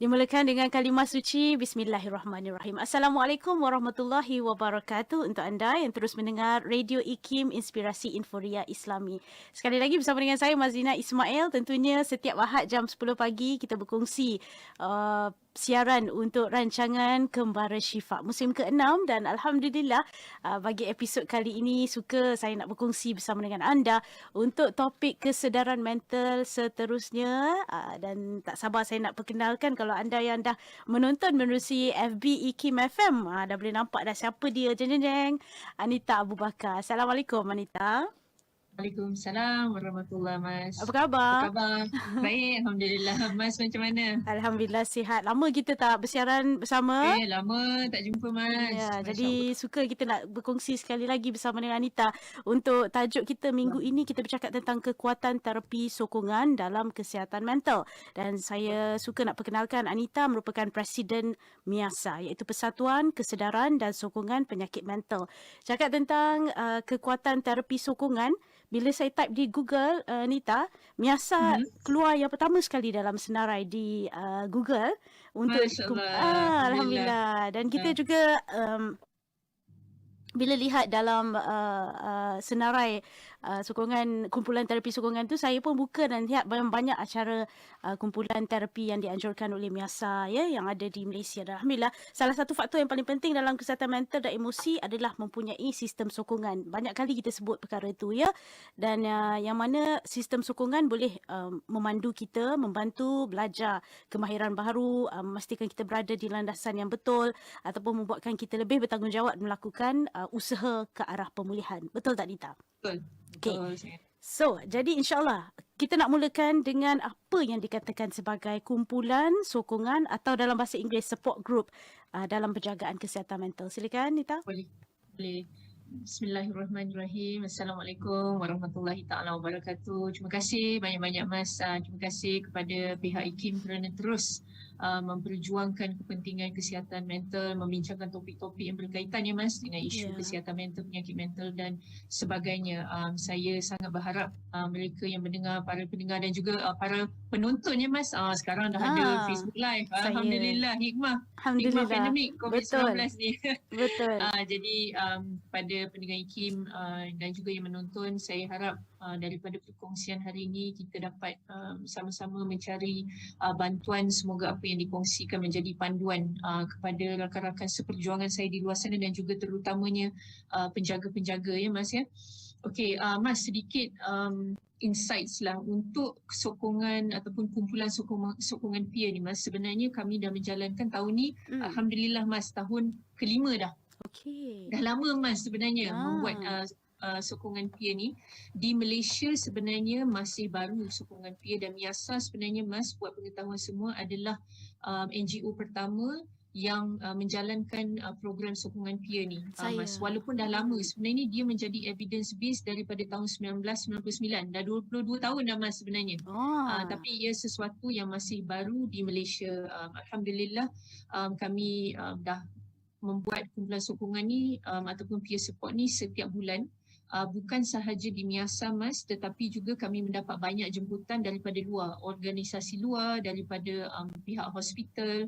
Dimulakan dengan kalimah suci Bismillahirrahmanirrahim. Assalamualaikum warahmatullahi wabarakatuh untuk anda yang terus mendengar Radio IKIM Inspirasi Inforia Islami. Sekali lagi bersama dengan saya Mazlina Ismail. Tentunya setiap Ahad jam 10 pagi kita berkongsi siaran untuk rancangan Kembara Syifa musim ke-6 dan Alhamdulillah bagi episod kali ini saya nak berkongsi bersama dengan anda untuk topik kesedaran mental seterusnya dan tak sabar saya nak perkenalkan kalau anda yang dah menonton menerusi FB IKIM FM dah boleh nampak dah siapa dia. Jeng jeng jeng, Anita Abu Bakar. Assalamualaikum Anita. Waalaikumsalam warahmatullahi Mas. Apa khabar? Apa khabar? Baik, Alhamdulillah. Mas macam mana? Alhamdulillah sihat. Lama kita tak bersiaran bersama. Lama tak jumpa Mas. Ya, jadi suka kita nak berkongsi sekali lagi bersama dengan Anita. Untuk tajuk kita minggu ini kita bercakap tentang kekuatan terapi sokongan dalam kesihatan mental. Dan saya suka nak perkenalkan Anita merupakan Presiden MIASA iaitu Persatuan Kesedaran dan Sokongan Penyakit Mental. Cakap tentang kekuatan terapi sokongan, bila saya type di Google, Nita, MIASA keluar yang pertama sekali dalam senarai di Google untuk Alhamdulillah. Dan kita juga bila lihat dalam senarai sokongan, kumpulan terapi sokongan tu, saya pun buka dan lihat banyak acara kumpulan terapi yang dianjurkan oleh MIASA yang ada di Malaysia. Dan Alhamdulillah, salah satu faktor yang paling penting dalam kesihatan mental dan emosi adalah mempunyai sistem sokongan. Banyak kali kita sebut perkara itu dan yang mana sistem sokongan boleh memandu kita, membantu belajar kemahiran baru, memastikan kita berada di landasan yang betul ataupun membuatkan kita lebih bertanggungjawab melakukan usaha ke arah pemulihan. Betul tak Dita? Betul. Okay. So, jadi insyaAllah kita nak mulakan dengan apa yang dikatakan sebagai kumpulan sokongan atau dalam bahasa Inggeris support group dalam penjagaan kesihatan mental. Silakan Nita. Boleh. Bismillahirrahmanirrahim. Assalamualaikum warahmatullahi taala wabarakatuh. Terima kasih banyak-banyak Mas. Terima kasih kepada pihak IKIM kerana terus memperjuangkan kepentingan kesihatan mental, membincangkan topik-topik yang berkaitan Mas dengan isu kesihatan mental, penyakit mental dan sebagainya. Saya sangat berharap mereka yang mendengar, para pendengar dan juga para penonton Mas. Sekarang dah ada Facebook Live. Alhamdulillah, hikmah pandemik COVID-19 ni. Betul. Jadi pada pendengar IKIM dan juga yang menonton, saya harap daripada perkongsian hari ini kita dapat sama-sama mencari bantuan. Semoga apa yang dikongsikan menjadi panduan kepada rakan-rakan seperjuangan saya di luar sana dan juga terutamanya penjaga-penjaga Mas Okey, Mas, sedikit insights lah untuk sokongan ataupun kumpulan sokongan peer ni Mas. Sebenarnya kami dah menjalankan tahun ni, Alhamdulillah Mas, tahun kelima dah. Okey. Dah lama Mas sebenarnya membuat sokongan peer ni. Di Malaysia sebenarnya masih baru sokongan peer dan MIASA sebenarnya Mas, buat pengetahuan semua, adalah NGO pertama yang menjalankan program sokongan peer ni Mas. Walaupun dah lama sebenarnya dia menjadi evidence based daripada tahun 1999. Dah 22 tahun dah Mas sebenarnya. Tapi ia sesuatu yang masih baru di Malaysia. Alhamdulillah kami dah membuat kumpulan sokongan ni ataupun peer support ni setiap bulan. Bukan sahaja di MIASA Mas, tetapi juga kami mendapat banyak jemputan daripada luar, organisasi luar, daripada pihak hospital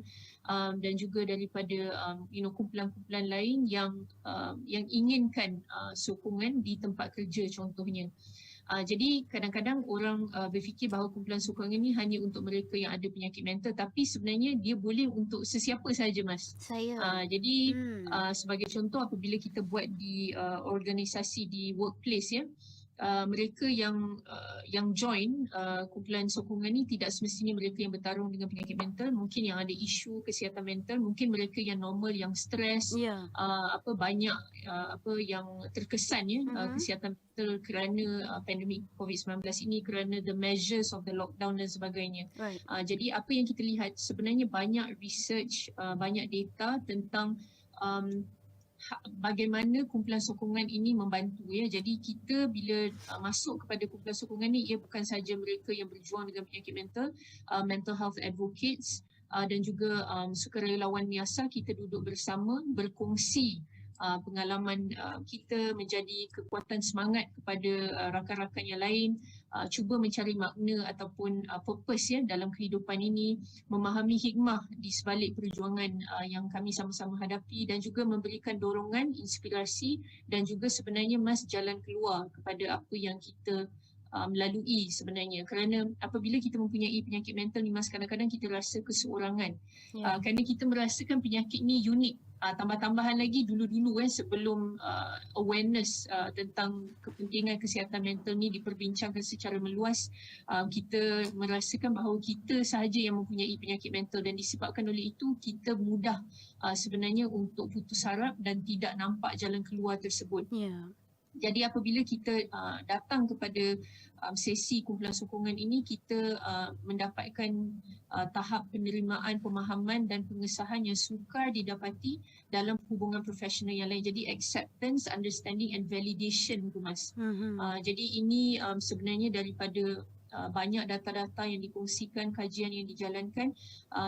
dan juga daripada kumpulan-kumpulan lain yang inginkan sokongan di tempat kerja contohnya. Jadi kadang-kadang orang berfikir bahawa kumpulan sokongan ini hanya untuk mereka yang ada penyakit mental, tapi sebenarnya dia boleh untuk sesiapa sahaja Mas. Jadi sebagai contoh, apabila kita buat di organisasi di workplace mereka yang join kumpulan sokongan ni tidak semestinya mereka yang bertarung dengan penyakit mental, mungkin yang ada isu kesihatan mental, mungkin mereka yang normal, yang stres, banyak yang terkesan kesihatan mental kerana pandemik COVID-19 ini, kerana the measures of the lockdown dan sebagainya. Jadi apa yang kita lihat sebenarnya banyak research, banyak data tentang bagaimana kumpulan sokongan ini membantu Jadi kita bila masuk kepada kumpulan sokongan ni, ia bukan sahaja mereka yang berjuang dengan penyakit mental, mental health advocates dan juga sukarelawan MIASA. Kita duduk bersama berkongsi pengalaman kita, menjadi kekuatan semangat kepada rakan-rakan yang lain cuba mencari makna ataupun purpose ya dalam kehidupan ini, memahami hikmah di sebalik perjuangan yang kami sama-sama hadapi, dan juga memberikan dorongan, inspirasi dan juga sebenarnya Mas jalan keluar kepada apa yang kita melalui sebenarnya. Kerana apabila kita mempunyai penyakit mental ni Mas, kadang-kadang kita rasa keseorangan. Ya. Kerana kita merasakan penyakit ni unik. Tambah-tambahan lagi dulu-dulu sebelum awareness tentang kepentingan kesihatan mental ni diperbincangkan secara meluas, kita merasakan bahawa kita sahaja yang mempunyai penyakit mental, dan disebabkan oleh itu kita mudah sebenarnya untuk putus harap dan tidak nampak jalan keluar tersebut. Ya. Jadi apabila kita datang kepada sesi kumpulan sokongan ini, kita mendapatkan tahap penerimaan, pemahaman dan pengesahan yang sukar didapati dalam hubungan profesional yang lain. Jadi acceptance, understanding and validation tu Mas. Jadi ini sebenarnya daripada banyak data-data yang dikongsikan, kajian yang dijalankan,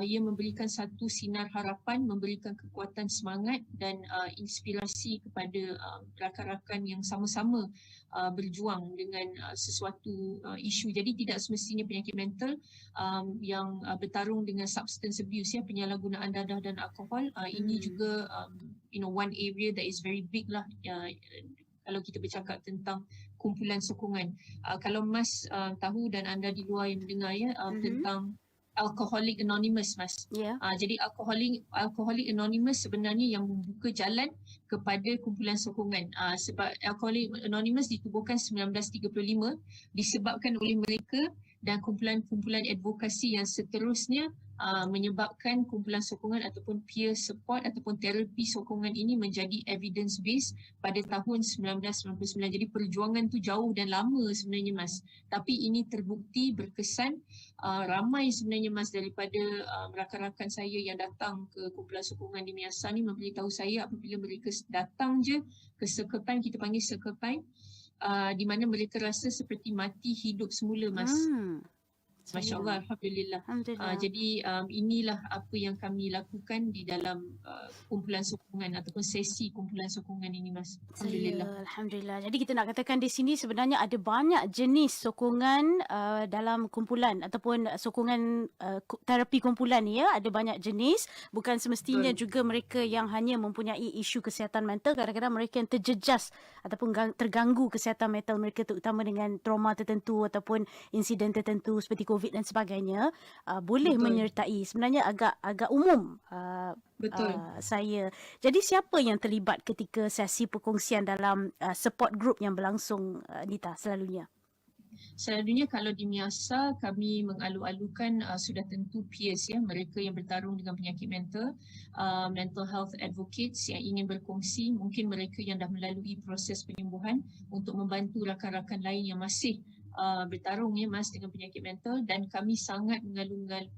ia memberikan satu sinar harapan, memberikan kekuatan semangat dan inspirasi kepada rakan-rakan yang sama-sama berjuang dengan sesuatu isu. Jadi tidak semestinya penyakit mental yang bertarung dengan substance abuse ya, penyalahgunaan dadah dan alkohol. Ini juga one area that is very big lah kalau kita bercakap tentang kumpulan sokongan. Kalau Mas tahu dan anda di luar yang mendengar ya tentang Alcoholic Anonymous Mas. Ya. Jadi Alcoholic Anonymous sebenarnya yang membuka jalan kepada kumpulan sokongan. Sebab Alcoholic Anonymous ditubuhkan 1935 disebabkan oleh mereka dan kumpulan-kumpulan advokasi yang seterusnya menyebabkan kumpulan sokongan ataupun peer support ataupun terapi sokongan ini menjadi evidence based pada tahun 1999. Jadi perjuangan tu jauh dan lama sebenarnya Mas. Tapi ini terbukti berkesan. Ramai sebenarnya Mas daripada rakan-rakan saya yang datang ke kumpulan sokongan di Miasa ni memberitahu saya apabila mereka datang je ke circle time, kita panggil circle time, di mana mereka rasa seperti mati hidup semula Mas. Masya Allah, Alhamdulillah. Jadi inilah apa yang kami lakukan di dalam kumpulan sokongan ataupun sesi kumpulan sokongan ini Mas. Alhamdulillah. Alhamdulillah. Jadi kita nak katakan di sini sebenarnya ada banyak jenis sokongan dalam kumpulan ataupun sokongan terapi kumpulan ni ya. Ada banyak jenis. Bukan semestinya juga mereka yang hanya mempunyai isu kesihatan mental. Kadang-kadang mereka yang terjejas ataupun terganggu kesihatan mental mereka, terutama dengan trauma tertentu ataupun insiden tertentu seperti COVID dan sebagainya, boleh menyertai. Sebenarnya agak umum saya. Jadi siapa yang terlibat ketika sesi perkongsian dalam support group yang berlangsung Nita selalunya? Selalunya kalau di Miasa kami mengalu-alukan sudah tentu peers ya, mereka yang bertarung dengan penyakit mental, mental health advocates yang ingin berkongsi, mungkin mereka yang dah melalui proses penyembuhan untuk membantu rakan-rakan lain yang masih bertarung ya Mas dengan penyakit mental. Dan kami sangat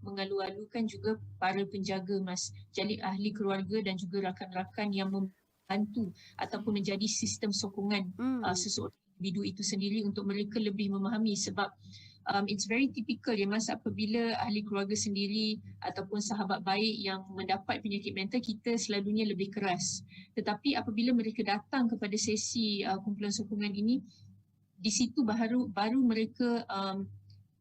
mengalu-alukan juga para penjaga Mas, jadi ahli keluarga dan juga rakan-rakan yang membantu ataupun menjadi sistem sokongan seseorang individu itu sendiri untuk mereka lebih memahami. Sebab it's very typical ya Mas, apabila ahli keluarga sendiri ataupun sahabat baik yang mendapat penyakit mental, kita selalunya lebih keras. Tetapi apabila mereka datang kepada sesi kumpulan sokongan ini, di situ baru mereka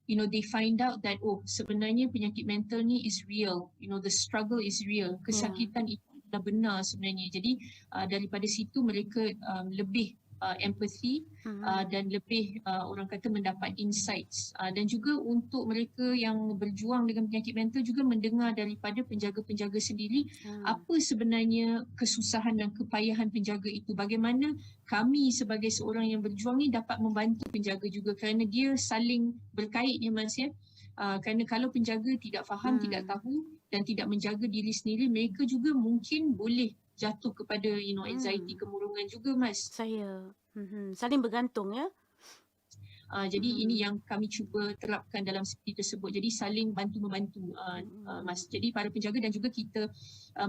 they find out that sebenarnya penyakit mental ni is real, the struggle is real, kesakitan itu adalah benar sebenarnya. Jadi daripada situ mereka lebih empathy dan lebih orang kata mendapat insights, dan juga untuk mereka yang berjuang dengan penyakit mental juga mendengar daripada penjaga-penjaga sendiri apa sebenarnya kesusahan dan kepayahan penjaga itu, bagaimana kami sebagai seorang yang berjuang ni dapat membantu penjaga juga, kerana dia saling berkait ya Mas ya. Kerana kalau penjaga tidak faham, tidak tahu dan tidak menjaga diri sendiri, mereka juga mungkin boleh jatuh kepada anxiety, kemurungan juga Mas. Saya saling bergantung ya. Jadi ini yang kami cuba terapkan dalam sesi tersebut. Jadi saling bantu-membantu Mas. Jadi para penjaga dan juga kita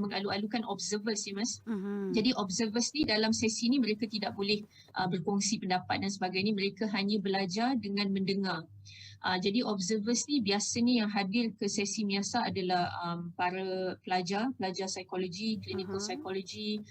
mengalu-alukan observers ya Mas. Jadi observers ni dalam sesi ni mereka tidak boleh berkongsi pendapat dan sebagainya. Mereka hanya belajar dengan mendengar. Jadi observers ni biasanya yang hadir ke sesi Miasa adalah para pelajar psikologi, clinical psychology,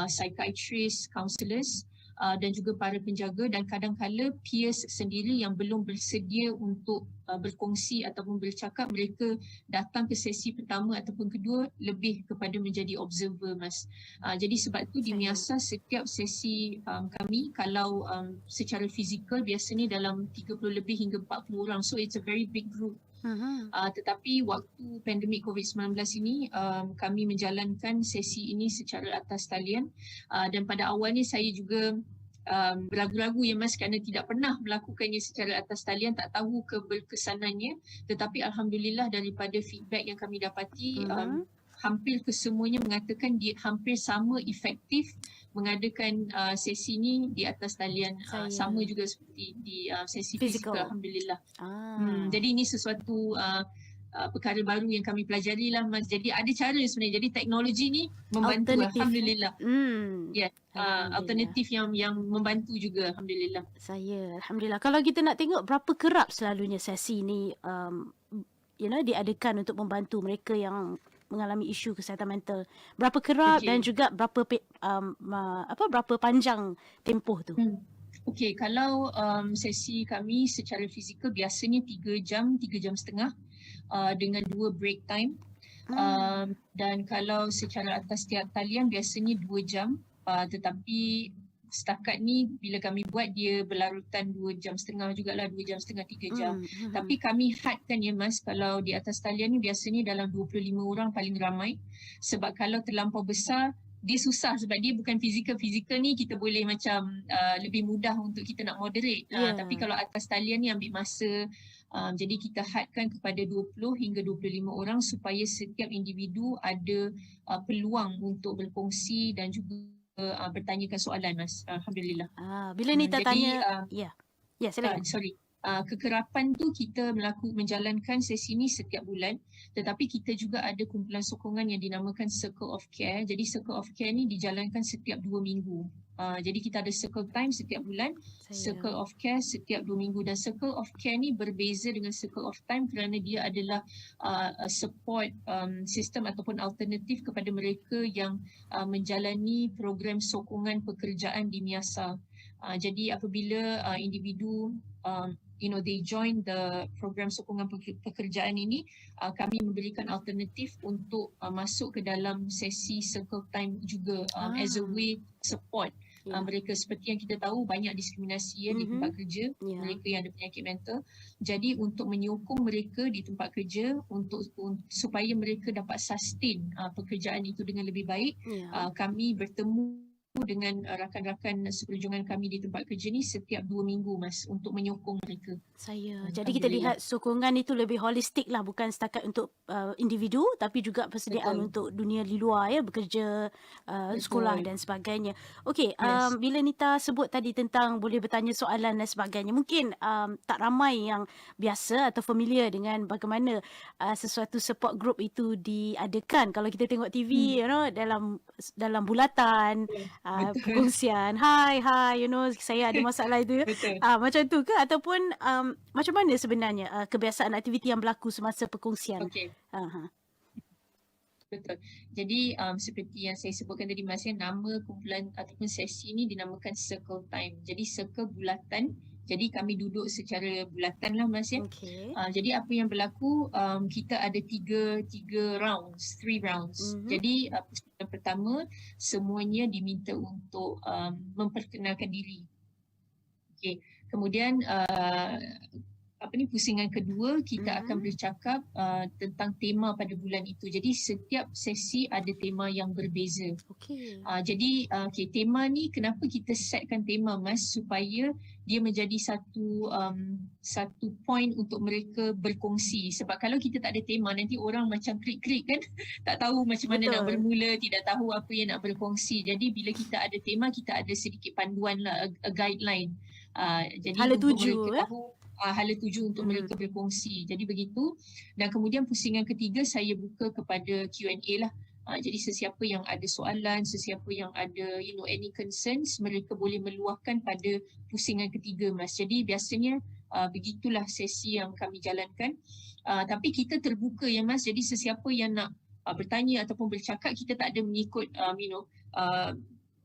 psychiatrist, counsellors, dan juga para penjaga, dan kadang-kala peers sendiri yang belum bersedia untuk berkongsi ataupun bercakap, mereka datang ke sesi pertama ataupun kedua lebih kepada menjadi observer, Mas. Jadi sebab tu di Saya. Miasa setiap sesi kami, kalau secara fizikal biasanya dalam 30 lebih hingga 40 orang, so it's a very big group. Tetapi waktu pandemik COVID-19 ini kami menjalankan sesi ini secara atas talian, dan pada awalnya saya juga ragu-ragu ya Mas, kerana tidak pernah melakukannya secara atas talian, tak tahu keberkesanannya. Tetapi Alhamdulillah daripada feedback yang kami dapati, hampir kesemuanya mengatakan dia hampir sama efektif mengadakan sesi ni di atas talian, sama juga seperti di sesi fizikal, Alhamdulillah. Jadi ini sesuatu perkara baru yang kami pelajari lah, Mas. Jadi ada cara sebenarnya. Jadi teknologi ni membantu, Alhamdulillah. Ya, alternatif yang membantu juga, Alhamdulillah. Alhamdulillah. Kalau kita nak tengok berapa kerap selalunya sesi ni diadakan untuk membantu mereka yang mengalami isu kesihatan mental, berapa kerap dan juga berapa panjang tempoh tu? Okey, kalau sesi kami secara fizikal biasanya 3 jam setengah dengan 2 break time. Dan kalau secara atas talian biasanya 2 jam, tetapi setakat ni bila kami buat dia berlarutan 2 jam setengah jugalah, 2 jam setengah 3 jam. Tapi kami hadkan ya Mas, kalau di atas talian ni biasanya dalam 25 orang paling ramai. Sebab kalau terlampau besar dia susah, sebab dia bukan fizikal ni kita boleh macam lebih mudah untuk kita nak moderate. Tapi kalau atas talian ni ambil masa. Jadi kita hadkan kepada 20 hingga 25 orang supaya setiap individu ada peluang untuk berkongsi dan juga bertanyakan soalan, Mas. Alhamdulillah. Bila Nita tanya, silakan. Kekerapan tu kita menjalankan sesi ni setiap bulan, tetapi kita juga ada kumpulan sokongan yang dinamakan Circle of Care. Jadi Circle of Care ni dijalankan setiap 2 minggu. Jadi kita ada Circle Time setiap bulan, Circle of Care setiap 2 minggu, dan Circle of Care ni berbeza dengan Circle of Time kerana dia adalah support sistem ataupun alternatif kepada mereka yang menjalani program sokongan pekerjaan di Miasa. Jadi apabila individu they join the program sokongan pekerjaan ini, kami memberikan alternatif untuk masuk ke dalam sesi Circle Time juga, as a way support mereka. Seperti yang kita tahu banyak diskriminasi di tempat kerja, mereka yang ada penyakit mental. Jadi untuk menyokong mereka di tempat kerja supaya mereka dapat sustain pekerjaan itu dengan lebih baik, kami bertemu dengan rakan-rakan seperjuangan kami di tempat kerja ni setiap 2 minggu, Mas, untuk menyokong mereka. Jadi kita lihat sokongan itu lebih holistik lah, bukan setakat untuk individu tapi juga persediaan untuk dunia di luar, bekerja, sekolah dan sebagainya. Okey, bila Nita sebut tadi tentang boleh bertanya soalan dan sebagainya, mungkin tak ramai yang biasa atau familiar dengan bagaimana sesuatu support group itu diadakan. Kalau kita tengok TV, dalam bulatan, perkongsian, hai, saya ada masalah itu. Macam tu ke, ataupun macam mana sebenarnya kebiasaan aktiviti yang berlaku semasa perkongsian? Betul. Jadi seperti yang saya sebutkan tadi, Mas, nama kumpulan ataupun sesi ni dinamakan Circle Time. Jadi circle bulatan. Jadi kami duduk secara bulatan lah, Mas, jadi apa yang berlaku, kita ada tiga rounds, 3 rounds. Jadi yang pertama semuanya diminta untuk memperkenalkan diri. Kemudian pusingan kedua kita akan bercakap tentang tema pada bulan itu. Jadi setiap sesi ada tema yang berbeza. Jadi tema ni kenapa kita setkan tema, Mas, supaya dia menjadi satu point untuk mereka berkongsi. Sebab kalau kita tak ada tema, nanti orang macam krik-krik kan, tak tahu macam mana nak bermula, tidak tahu apa yang nak berkongsi. Jadi bila kita ada tema, kita ada sedikit panduan lah, a guideline. Jadi hala untuk tuju, mereka tahu hala tuju untuk mereka berkongsi. Jadi begitu. Dan kemudian pusingan ketiga saya buka kepada Q&A lah. Jadi sesiapa yang ada soalan, sesiapa yang ada any concerns, mereka boleh meluahkan pada pusingan ketiga, Mas. Jadi biasanya begitulah sesi yang kami jalankan. Tapi kita terbuka ya, Mas. Jadi sesiapa yang nak bertanya ataupun bercakap, kita tak ada mengikut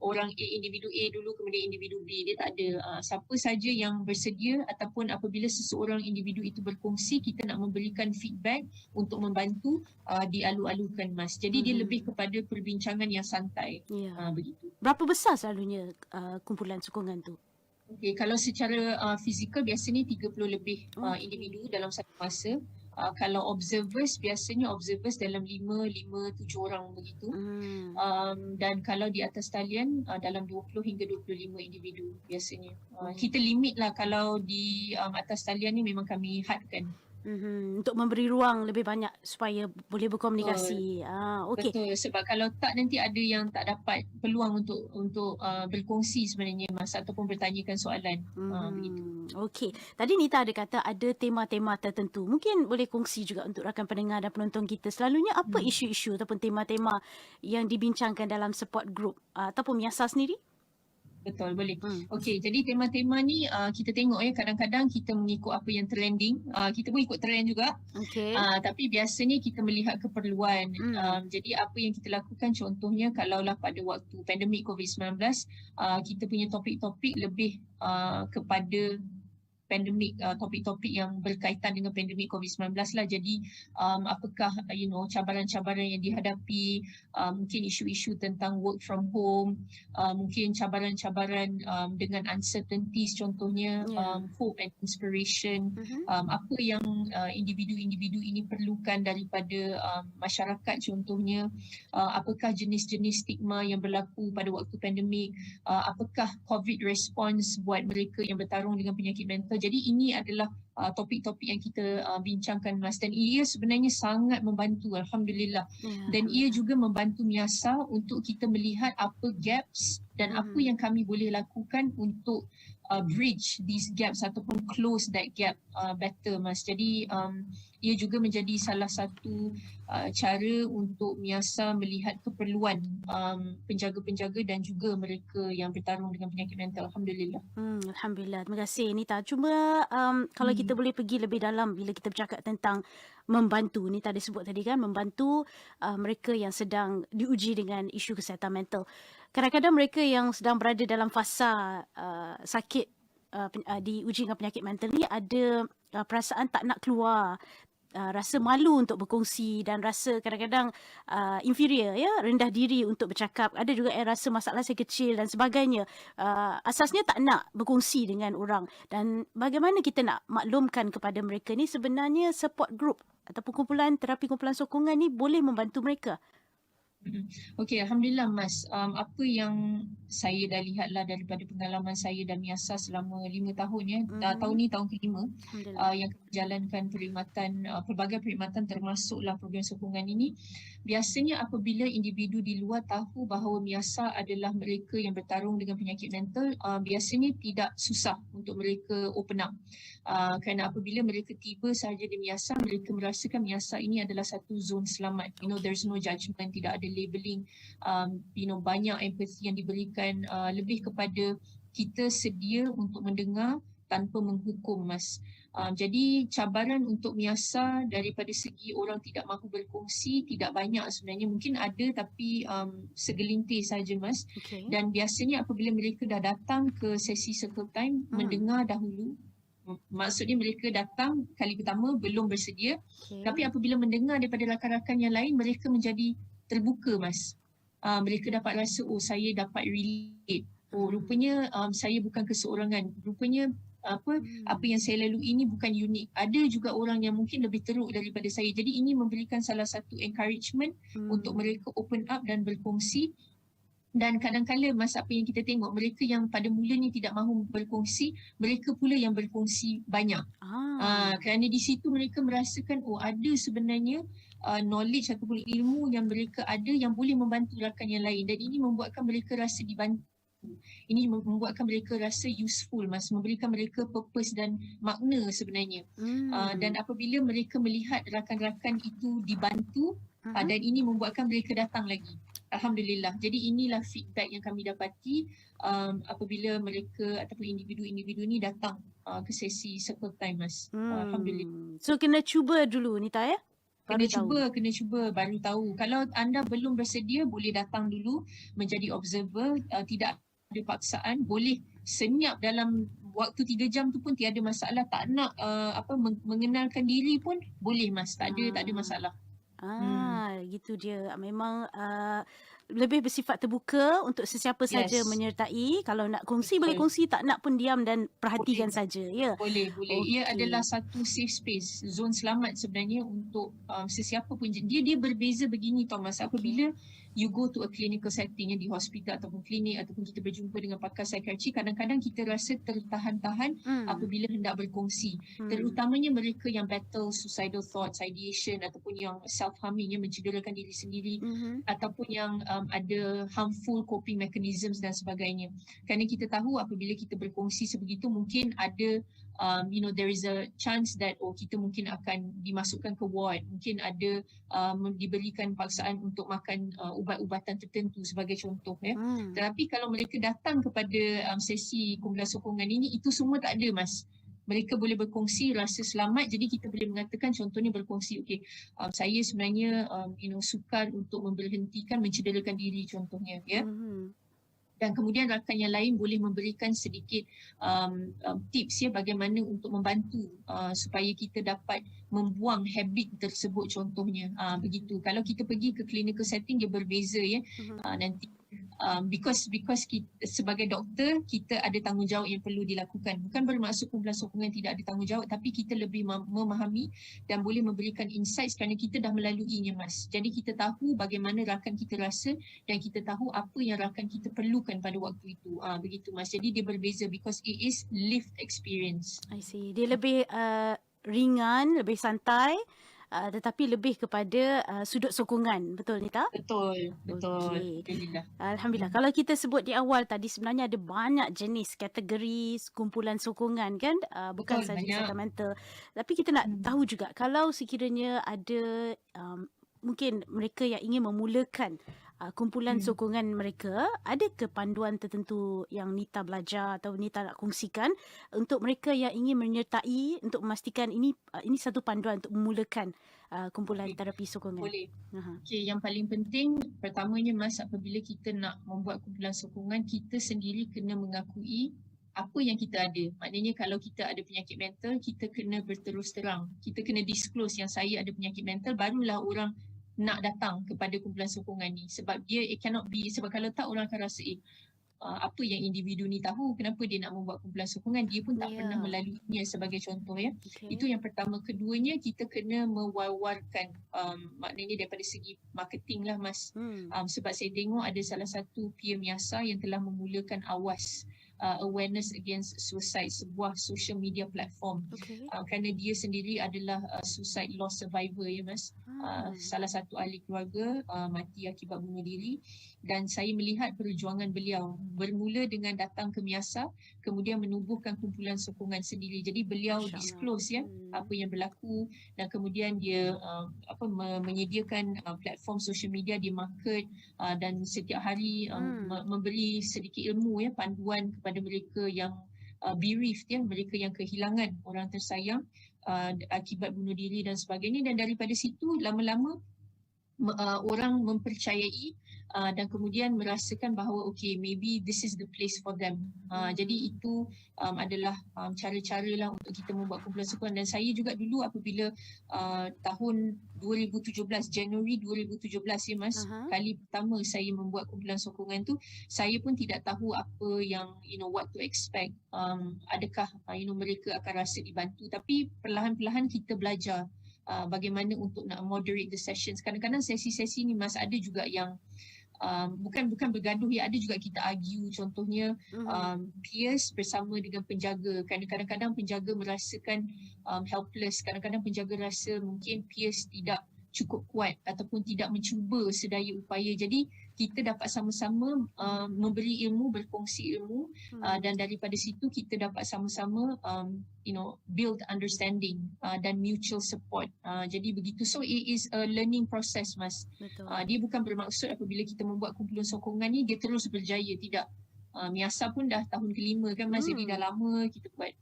orang A, individu A dulu kemudian individu B. Dia tak ada. Siapa saja yang bersedia ataupun apabila seseorang individu itu berkongsi, kita nak memberikan feedback untuk membantu dialu-alukan Mas. Jadi dia lebih kepada perbincangan yang santai. Ya. Begitu. Berapa besar selalunya kumpulan sokongan tu? Okay, kalau secara fizikal biasanya 30 lebih individu dalam satu masa. Kalau observers, biasanya observers dalam 5-7 orang begitu. Dan kalau di atas talian dalam 20 hingga 25 individu biasanya. Kita limit lah kalau di atas talian ni memang kami hadkan. Untuk memberi ruang lebih banyak supaya boleh berkomunikasi. Okey. Betul, sebab kalau tak nanti ada yang tak dapat peluang untuk berkongsi sebenarnya Mas ataupun bertanyakan soalan. Begitu. Okey. Tadi Nita ada kata ada tema-tema tertentu. Mungkin boleh kongsi juga untuk rakan pendengar dan penonton kita. Selalunya apa isu-isu ataupun tema-tema yang dibincangkan dalam support group ataupun Miasa sendiri? Betul, boleh. Okey, jadi tema-tema ni kita tengok kadang-kadang kita mengikut apa yang trending. Kita pun ikut trend juga. Okey. Tapi biasanya kita melihat keperluan. Jadi apa yang kita lakukan contohnya kalaulah pada waktu pandemik COVID-19, kita punya topik-topik lebih kepada pandemik, topik-topik yang berkaitan dengan pandemik COVID-19 lah. Jadi apakah cabaran-cabaran yang dihadapi, mungkin isu-isu tentang work from home, mungkin cabaran-cabaran dengan uncertainties contohnya, hope and inspiration, apa yang individu-individu ini perlukan daripada masyarakat contohnya, apakah jenis-jenis stigma yang berlaku pada waktu pandemik, apakah COVID response buat mereka yang bertarung dengan penyakit mental. Jadi ini adalah topik-topik yang kita bincangkan Mas, dan ia sebenarnya sangat membantu Alhamdulillah. Dan ia juga membantu Miasa untuk kita melihat apa gaps dan apa yang kami boleh lakukan untuk bridge these gaps ataupun close that gap better Mas. Jadi ia juga menjadi salah satu cara untuk Miasa melihat keperluan penjaga-penjaga dan juga mereka yang bertarung dengan penyakit mental. Alhamdulillah. Alhamdulillah. Terima kasih Nita. Cuma kalau kita boleh pergi lebih dalam bila kita bercakap tentang membantu. Nita ada sebut tadi kan, membantu mereka yang sedang diuji dengan isu kesihatan mental. Kadang-kadang mereka yang sedang berada dalam fasa sakit diuji dengan penyakit mental ni ada perasaan tak nak keluar, rasa malu untuk berkongsi dan rasa kadang-kadang inferior, rendah diri untuk bercakap. Ada juga yang rasa masalah saya kecil dan sebagainya. Asasnya tak nak berkongsi dengan orang. Dan bagaimana kita nak maklumkan kepada mereka ni sebenarnya support group ataupun kumpulan terapi kumpulan sokongan ni boleh membantu mereka. Okey, Alhamdulillah Mas. Apa yang saya dah lihatlah daripada pengalaman saya dan Miasa selama 5 tahun tahun ni tahun kelima yang menjalankan perkhidmatan, pelbagai perkhidmatan termasuklah program sokongan ini. Biasanya apabila individu di luar tahu bahawa Miasa adalah mereka yang bertarung dengan penyakit mental, biasanya tidak susah untuk mereka open up. Kerana apabila mereka tiba sahaja di Miasa, mereka merasakan Miasa ini adalah satu zon selamat. There's no judgement, tidak ada labeling, banyak empathy yang diberikan, lebih kepada kita sedia untuk mendengar tanpa menghukum Mas. Jadi cabaran untuk Miasa daripada segi orang tidak mahu berkongsi tidak banyak sebenarnya, mungkin ada tapi segelintir saja Mas. Dan biasanya apabila mereka dah datang ke sesi circle time, mendengar dahulu. Maksudnya mereka datang kali pertama belum bersedia, tapi apabila mendengar daripada rakan-rakan yang lain, mereka menjadi terbuka Mas. Mereka dapat rasa, saya dapat relate. Rupanya saya bukan keseorangan. Rupanya apa yang saya lalui ini bukan unik. Ada juga orang yang mungkin lebih teruk daripada saya. Jadi ini memberikan salah satu encouragement untuk mereka open up dan berkongsi. Dan kadang-kadang Mas, apa yang kita tengok, mereka yang pada mulanya tidak mahu berkongsi, mereka pula yang berkongsi banyak. Kerana di situ mereka merasakan ada sebenarnya knowledge ataupun ilmu yang mereka ada yang boleh membantu rakan yang lain, dan ini membuatkan mereka rasa dibantu. Ini membuatkan mereka rasa useful Mas, memberikan mereka purpose dan makna sebenarnya. Dan apabila mereka melihat rakan-rakan itu dibantu, dan ini membuatkan mereka datang lagi. Alhamdulillah. Jadi inilah feedback yang kami dapati apabila mereka ataupun individu-individu ni datang ke sesi circle time Mas. Alhamdulillah. So kena cuba dulu Nita Baru tahu. Kena cuba baru tahu. Kalau anda belum bersedia, boleh datang dulu menjadi observer, tidak ada paksaan, boleh senyap dalam waktu 3 jam tu pun tiada masalah. Tak nak mengenalkan diri pun boleh Mas, tak ada masalah. Gitu dia. Memang lebih bersifat terbuka untuk sesiapa saja Yes, menyertai. Kalau nak kongsi boleh betul. kongsi, tak nak pun diam dan perhatikan Boleh. saja. Ya. Boleh. Ia adalah Okey. satu safe space, zon selamat sebenarnya untuk sesiapa pun. Dia berbeza begini Thomas. Okey. Apabila you go to a clinical setting di hospital ataupun klinik ataupun kita berjumpa dengan pakar psikiatri, kadang-kadang kita rasa tertahan-tahan apabila hendak berkongsi. Terutamanya mereka yang battle suicidal thoughts, ideation ataupun yang self-harming, yang mencederakan diri sendiri ataupun yang ada harmful coping mechanisms dan sebagainya. Kerana kita tahu apabila kita berkongsi sebegitu, mungkin ada there is a chance that kita mungkin akan dimasukkan ke ward, mungkin ada diberikan paksaan untuk makan ubat-ubatan tertentu sebagai contoh ya. Tetapi kalau mereka datang kepada sesi kumpulan sokongan ini, itu semua tak ada Mas. Mereka boleh berkongsi, rasa selamat, jadi kita boleh mengatakan contohnya berkongsi, saya sebenarnya sukar untuk memberhentikan mencederakan diri contohnya ya. Dan kemudian rakan yang lain boleh memberikan sedikit tips ya bagaimana untuk membantu supaya kita dapat membuang habit tersebut contohnya. Begitu. Kalau kita pergi ke clinical setting dia berbeza ya. Nanti because kita, sebagai doktor kita ada tanggungjawab yang perlu dilakukan. Bukan bermaksud kumpulan sokongan tidak ada tanggungjawab, tapi kita lebih memahami dan boleh memberikan insights kerana kita dah melaluinya Mas. Jadi kita tahu bagaimana rakan kita rasa dan kita tahu apa yang rakan kita perlukan pada waktu itu. Begitu Mas. Jadi dia berbeza because it is lived experience. I see. Dia lebih ringan, lebih santai. Tetapi lebih kepada sudut sokongan. Betul Nita? Betul. Okey. Alhamdulillah. Alhamdulillah. Kalau kita sebut di awal tadi, sebenarnya ada banyak jenis kategori kumpulan sokongan kan? Bukan Betul, sahaja banyak. kesihatan mental. Tapi kita nak tahu juga, kalau sekiranya ada mungkin mereka yang ingin memulakan kumpulan sokongan mereka, ada ke panduan tertentu yang Nita belajar atau Nita nak kongsikan untuk mereka yang ingin menyertai untuk memastikan ini satu panduan untuk memulakan kumpulan terapi sokongan? Boleh. Yang paling penting pertamanya Mas, apabila kita nak membuat kumpulan sokongan, kita sendiri kena mengakui apa yang kita ada. Maknanya kalau kita ada penyakit mental, kita kena berterus terang. Kita kena disclose yang saya ada penyakit mental, barulah orang nak datang kepada kumpulan sokongan ni. Sebab dia it cannot be, sebab kalau tak orang akan rasa apa yang individu ni tahu, kenapa dia nak membuat kumpulan sokongan, dia pun tak pernah melaluinya sebagai contoh ya. Itu yang pertama. Keduanya, kita kena mewawarkan maknanya daripada segi marketing lah Mas. Sebab saya tengok ada salah satu peer Miasa yang telah memulakan AWAS, Awareness Against Suicide, sebuah social media platform. Kerana dia sendiri adalah suicide loss survivor ya Mas. Salah satu ahli keluarga mati akibat bunuh diri, dan saya melihat perjuangan beliau bermula dengan datang ke Miasa, kemudian menubuhkan kumpulan sokongan sendiri. Jadi beliau disclose ya apa yang berlaku, dan kemudian dia menyediakan platform social media di market, dan setiap hari memberi sedikit ilmu ya, panduan kepada mereka yang bereaved ya, mereka yang kehilangan orang tersayang akibat bunuh diri dan sebagainya. Dan daripada situ lama-lama orang mempercayai dan kemudian merasakan bahawa maybe this is the place for them. Jadi itu adalah cara-cara lah untuk kita membuat kumpulan sokongan. Dan saya juga dulu apabila tahun 2017, Januari 2017 ya Mas, kali pertama saya membuat kumpulan sokongan tu, saya pun tidak tahu apa yang what to expect. Adakah mereka akan rasa dibantu, tapi perlahan-perlahan kita belajar bagaimana untuk nak moderate the sessions. Kadang-kadang sesi-sesi ni Mas ada juga yang bukan bergaduh ya, ada juga kita argue, contohnya peers bersama dengan penjaga. Kadang-kadang penjaga merasakan helpless, kadang-kadang penjaga rasa mungkin peers tidak cukup kuat ataupun tidak mencuba sedaya upaya. Jadi kita dapat sama-sama memberi ilmu, berkongsi ilmu, dan daripada situ kita dapat sama-sama build understanding dan mutual support. Jadi begitu. So it is a learning process Mas. Dia bukan bermaksud apabila kita membuat kumpulan sokongan ni dia terus berjaya, tidak. Miasa pun dah tahun kelima kan Mas, jadi dah lama kita buat.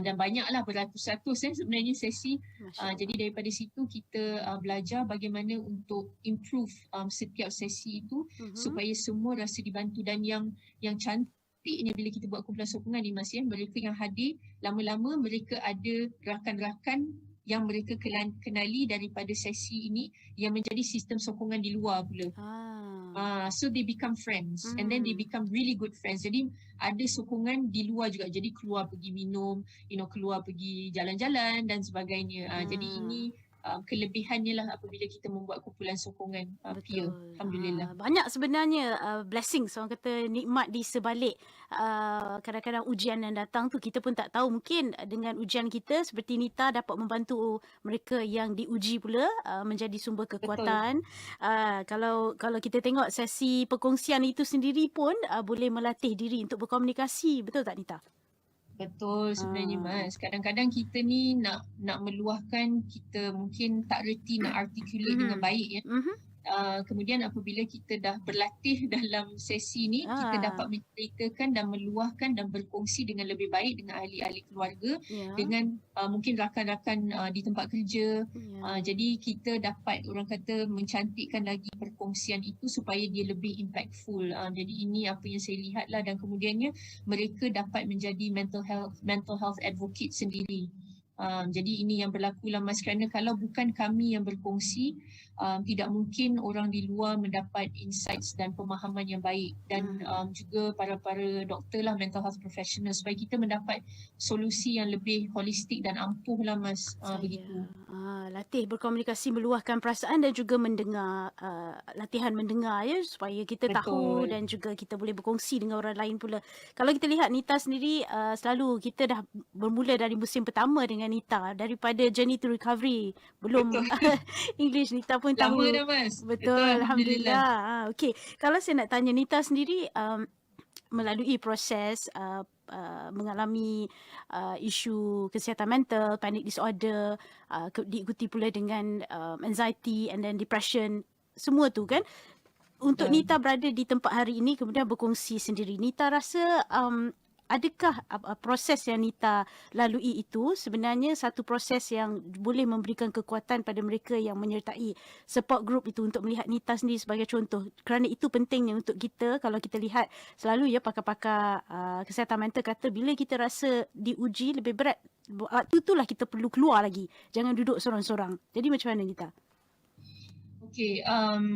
Dan banyaklah beratus-ratus sebenarnya sesi. Masya Jadi daripada situ kita belajar bagaimana untuk improve setiap sesi itu supaya semua rasa dibantu. Dan yang cantiknya bila kita buat kumpulan sokongan ni Mas, mereka yang hadir lama-lama mereka ada rakan-rakan yang mereka kenali daripada sesi ini yang menjadi sistem sokongan di luar pula. So they become friends and then they become really good friends. Jadi ada sokongan di luar juga. Jadi keluar pergi minum, keluar pergi jalan-jalan dan sebagainya. Jadi ini kelebihannya lah apabila kita membuat kumpulan sokongan peer. Alhamdulillah. Banyak sebenarnya blessings, orang kata nikmat di sebalik kadang-kadang ujian yang datang tu. Kita pun tak tahu, mungkin dengan ujian kita seperti Nita dapat membantu mereka yang diuji pula menjadi sumber kekuatan. Kalau kita tengok sesi perkongsian itu sendiri pun boleh melatih diri untuk berkomunikasi. Betul tak Nita? Betul sebenarnya Mas. Kadang-kadang kita ni nak meluahkan, kita mungkin tak reti nak articulate dengan baik ya. Kemudian apabila kita dah berlatih dalam sesi ni, kita dapat menceritakan dan meluahkan dan berkongsi dengan lebih baik dengan ahli-ahli keluarga, dengan mungkin rakan-rakan di tempat kerja. Jadi kita dapat, orang kata, mencantikkan lagi perkongsian itu supaya dia lebih impactful. Jadi ini apa yang saya lihat lah, dan kemudiannya mereka dapat menjadi mental health advocate sendiri. Jadi ini yang berlaku lah Mas, kerana kalau bukan kami yang berkongsi, tidak mungkin orang di luar mendapat insights dan pemahaman yang baik, dan juga para doktor lah, mental health professional, supaya kita mendapat solusi yang lebih holistik dan ampuh lah Mas. Begitu. Latih berkomunikasi, meluahkan perasaan dan juga mendengar, latihan mendengar ya, supaya kita tahu dan juga kita boleh berkongsi dengan orang lain pula. Kalau kita lihat Nita sendiri, selalu kita dah bermula dari musim pertama dengan Nita, daripada Journey to Recovery, belum English Nita pun tahu. Lama dah Mas. Betul, Alhamdulillah. Okey, kalau saya nak tanya Nita sendiri, melalui proses mengalami isu kesihatan mental, panic disorder, diikuti pula dengan anxiety and then depression, semua tu kan. Untuk Nita berada di tempat hari ini kemudian berkongsi sendiri, Nita rasa adakah proses yang Nita lalui itu sebenarnya satu proses yang boleh memberikan kekuatan pada mereka yang menyertai support group itu untuk melihat Nita sendiri sebagai contoh? Kerana itu pentingnya untuk kita. Kalau kita lihat selalu ya, pakar-pakar kesihatan mental kata bila kita rasa diuji lebih berat, waktu itulah kita perlu keluar lagi. Jangan duduk sorang-sorang. Jadi macam mana Nita? Okey,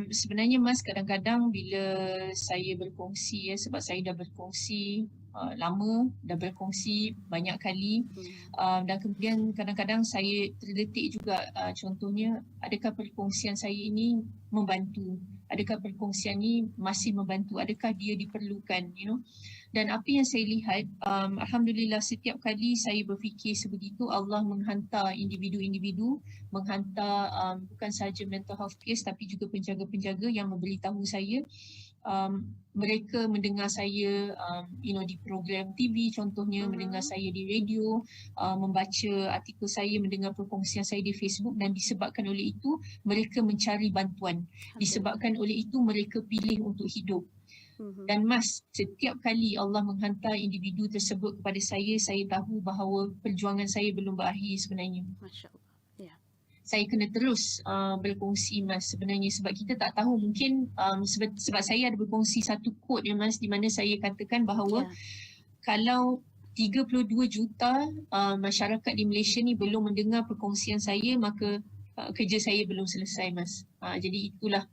sebenarnya Mas, kadang-kadang bila saya berkongsi ya, sebab saya dah berkongsi lama, dah berkongsi banyak kali, dan kemudian kadang-kadang saya terdetik juga, contohnya adakah perkongsian saya ini membantu, adakah perkongsian ini masih membantu, adakah dia diperlukan, Dan apa yang saya lihat, Alhamdulillah, setiap kali saya berfikir sebegitu, Allah menghantar individu-individu, menghantar bukan sahaja mental health case tapi juga penjaga-penjaga yang memberitahu saya. Mereka mendengar saya di program TV contohnya, mendengar saya di radio, membaca artikel saya, mendengar perkongsian saya di Facebook, dan disebabkan oleh itu mereka mencari bantuan. Disebabkan oleh itu mereka pilih untuk hidup. Dan Mas, setiap kali Allah menghantar individu tersebut kepada saya tahu bahawa perjuangan saya belum berakhir sebenarnya. Masya Allah. Ya. Saya kena terus berkongsi Mas sebenarnya, sebab kita tak tahu, mungkin sebab saya ada berkongsi satu quote ya Mas, di mana saya katakan bahawa kalau 32 juta masyarakat di Malaysia ni belum mendengar perkongsian saya, maka kerja saya belum selesai Mas. Jadi itulah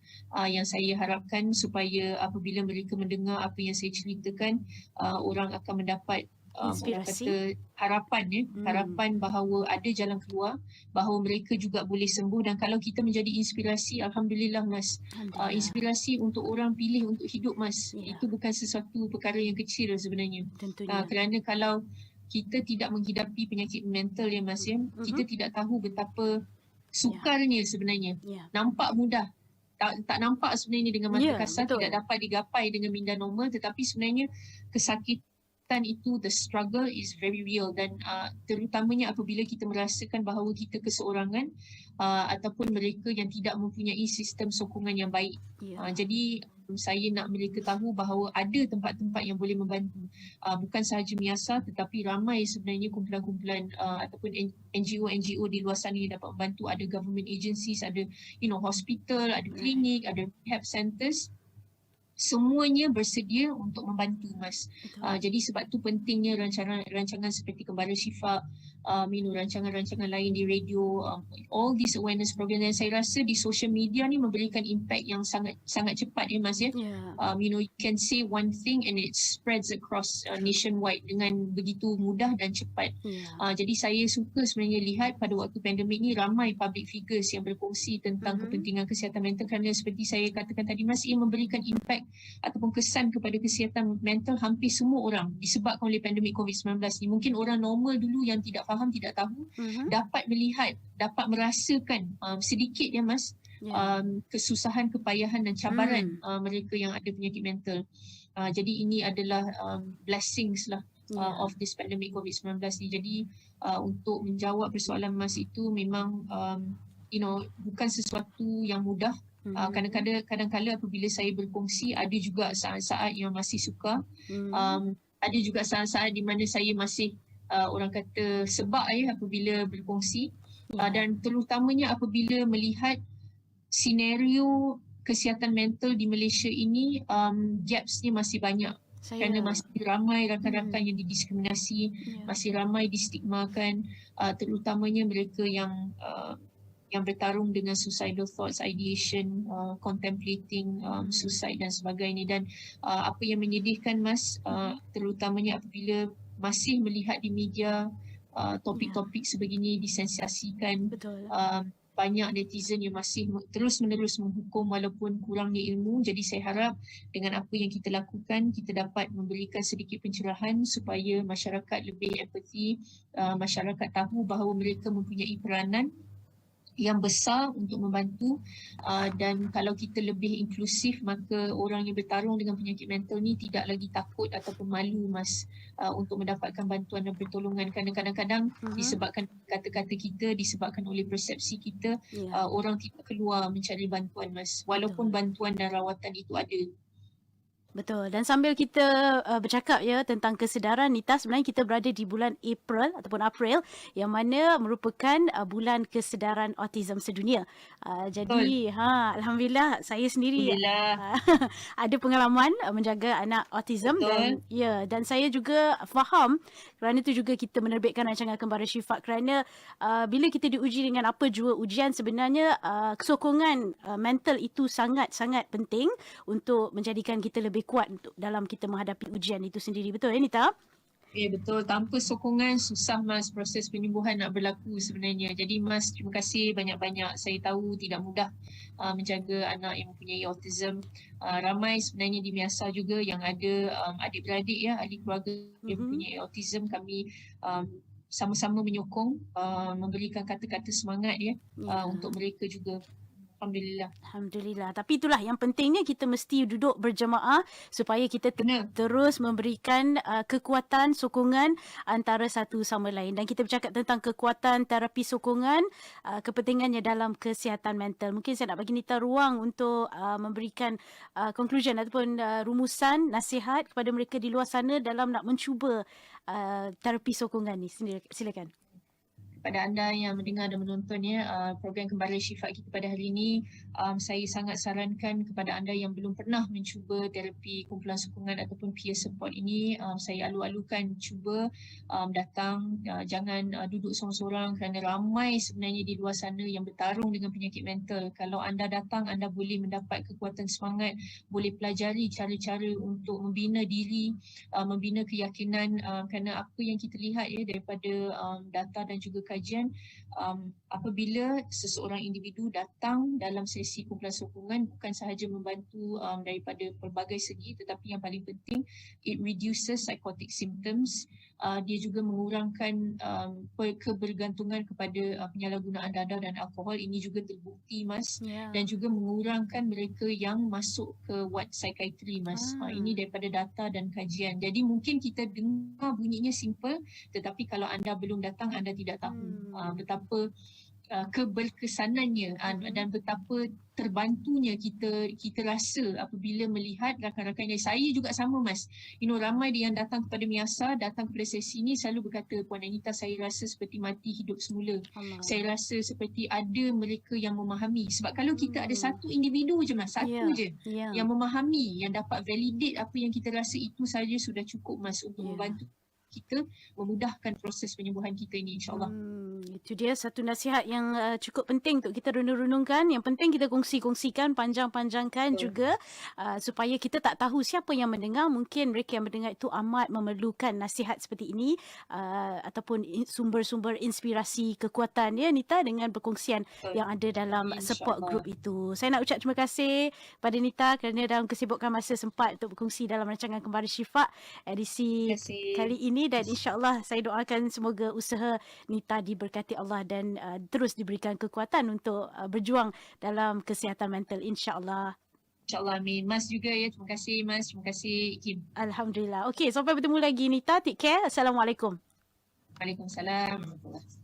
yang saya harapkan, supaya apabila mereka mendengar apa yang saya ceritakan, orang akan mendapat inspirasi, harapan harapan bahawa ada jalan keluar, bahawa mereka juga boleh sembuh. Dan kalau kita menjadi inspirasi, Alhamdulillah Mas, inspirasi untuk orang pilih untuk hidup Mas, itu bukan sesuatu perkara yang kecil sebenarnya. Kerana kalau kita tidak menghidapi penyakit mental ya Mas, kita tidak tahu betapa sukarnya sebenarnya. Nampak mudah, tak nampak sebenarnya dengan mata kasar, tidak dapat digapai dengan minda normal, tetapi sebenarnya kesakitan rawatan itu, the struggle is very real, dan terutamanya apabila kita merasakan bahawa kita keseorangan ataupun mereka yang tidak mempunyai sistem sokongan yang baik. Jadi saya nak mereka tahu bahawa ada tempat-tempat yang boleh membantu. Bukan sahaja MIASA, tetapi ramai sebenarnya kumpulan-kumpulan ataupun NGO di luar sana yang dapat membantu. Ada government agencies, ada hospital, ada klinik, ada rehab centers. Semuanya bersedia untuk membantu, Mas. Jadi sebab tu pentingnya rancangan seperti Kembara Syifa, rancangan-rancangan lain di radio, all these awareness program, dan saya rasa di social media ni memberikan impact yang sangat cepat ya, Mas ya. You can say one thing and it spreads across nationwide dengan begitu mudah dan cepat. Jadi saya suka sebenarnya lihat pada waktu pandemik ni ramai public figures yang berkongsi tentang kepentingan kesihatan mental, kerana seperti saya katakan tadi, Mas, ia memberikan impact ataupun kesan kepada kesihatan mental hampir semua orang disebabkan oleh pandemik COVID-19 ni. Mungkin orang normal dulu yang tidak faham, tidak tahu, dapat melihat, dapat merasakan sedikit ya, Mas, kesusahan, kepayahan dan cabaran mereka yang ada penyakit mental. Jadi ini adalah blessings lah of this pandemic COVID-19 ni. Jadi untuk menjawab persoalan Mas itu memang bukan sesuatu yang mudah. Kadang-kadang apabila saya berkongsi, ada juga saat-saat yang masih sukar. Ada juga saat-saat di mana saya masih orang kata sebab apabila berkongsi. Dan terutamanya apabila melihat senario kesihatan mental di Malaysia ini, gaps ni masih banyak. Kerana masih ramai rakan-rakan yang didiskriminasi, masih ramai distigmakan, terutamanya mereka yang bertarung dengan suicidal thoughts, ideation, contemplating suicide dan sebagainya. Dan apa yang menyedihkan, Mas, terutamanya apabila masih melihat di media topik-topik sebegini disensasikan. Banyak netizen yang masih terus-menerus menghukum walaupun kurangnya ilmu. Jadi saya harap dengan apa yang kita lakukan, kita dapat memberikan sedikit pencerahan supaya masyarakat lebih empati, masyarakat tahu bahawa mereka mempunyai peranan yang besar untuk membantu, dan kalau kita lebih inklusif, maka orang yang bertarung dengan penyakit mental ni tidak lagi takut ataupun malu, Mas, untuk mendapatkan bantuan dan pertolongan. Kerana kadang-kadang disebabkan kata-kata kita, disebabkan oleh persepsi kita, orang tidak keluar mencari bantuan, Mas, walaupun bantuan dan rawatan itu ada. Betul. Dan sambil kita bercakap ya tentang kesedaran, Nita, sebenarnya kita berada di bulan April ataupun April yang mana merupakan bulan kesedaran autism sedunia. Jadi alhamdulillah saya sendiri ada pengalaman menjaga anak autism. Dan saya juga faham, kerana itu juga kita menerbitkan rancangan Kembara Syifa, kerana bila kita diuji dengan apa jua ujian, sebenarnya kesokongan mental itu sangat-sangat penting untuk menjadikan kita lebih kuat untuk dalam kita menghadapi ujian itu sendiri. Betul ya, Nita? Ya, betul. Tanpa sokongan susah, Mas, proses penyembuhan nak berlaku sebenarnya. Jadi, Mas, terima kasih banyak-banyak. Saya tahu tidak mudah menjaga anak yang mempunyai autism. Ramai sebenarnya di MIASA juga yang ada adik-beradik ahli keluarga yang mempunyai autism. Kami sama-sama menyokong, memberikan kata-kata semangat untuk mereka juga. Alhamdulillah. Tapi itulah yang pentingnya, kita mesti duduk berjemaah supaya kita terus memberikan kekuatan, sokongan antara satu sama lain. Dan kita bercakap tentang kekuatan terapi sokongan, kepentingannya dalam kesihatan mental. Mungkin saya nak bagi Nita ruang untuk memberikan conclusion ataupun rumusan, nasihat kepada mereka di luar sana dalam nak mencuba terapi sokongan ni. Silakan. Kepada anda yang mendengar dan menonton program Kembara Syifa kita pada hari ini, saya sangat sarankan kepada anda yang belum pernah mencuba terapi kumpulan sokongan ataupun peer support ini, saya alu-alukan cuba datang, jangan duduk sorang-sorang, kerana ramai sebenarnya di luar sana yang bertarung dengan penyakit mental. Kalau anda datang, anda boleh mendapat kekuatan semangat, boleh pelajari cara-cara untuk membina diri, membina keyakinan, kerana apa yang kita lihat daripada data dan juga kajian, apabila seseorang individu datang dalam sesi kumpulan sokongan, bukan sahaja membantu daripada pelbagai segi, tetapi yang paling penting, it reduces psychotic symptoms, dia juga mengurangkan kebergantungan kepada penyalahgunaan dadah dan alkohol. Ini juga terbukti Mas, Ya. dan juga mengurangkan mereka yang masuk ke ward psychiatry Mas. Ini daripada data dan kajian. Jadi mungkin kita dengar bunyinya simple, tetapi kalau anda belum datang anda tidak tahu betapa keberkesanannya dan betapa terbantunya kita rasa apabila melihat rakan-rakan yang saya juga sama Mas. Ramai yang datang kepada Miasa, datang kepada sesi ni selalu berkata, Puan Anita, saya rasa seperti mati hidup semula. Allah. Saya rasa seperti ada mereka yang memahami. Sebab kalau kita ada satu individu je Mas, satu je yang memahami, yang dapat validate apa yang kita rasa, itu saja sudah cukup Mas untuk membantu kita memudahkan proses penyembuhan kita ini, insyaAllah. Itu dia satu nasihat yang cukup penting untuk kita renung-renungkan. Yang penting kita kongsi-kongsikan, panjang-panjangkan juga supaya kita tak tahu siapa yang mendengar. Mungkin mereka yang mendengar itu amat memerlukan nasihat seperti ini ataupun sumber-sumber inspirasi, kekuatan ya Nita, dengan perkongsian yang ada dalam support group itu. Saya nak ucap terima kasih pada Nita kerana dalam kesibukan masa sempat untuk berkongsi dalam rancangan Kembali Syifa edisi kali ini, dan insya-Allah saya doakan semoga usaha Nita diberkati Allah dan terus diberikan kekuatan untuk berjuang dalam kesihatan mental, insya-Allah. InsyaAllah, amin. Mas juga ya. Terima kasih Mas. Terima kasih Kim. Alhamdulillah. Okey, sampai bertemu lagi Nita. Take care. Assalamualaikum. Waalaikumsalam.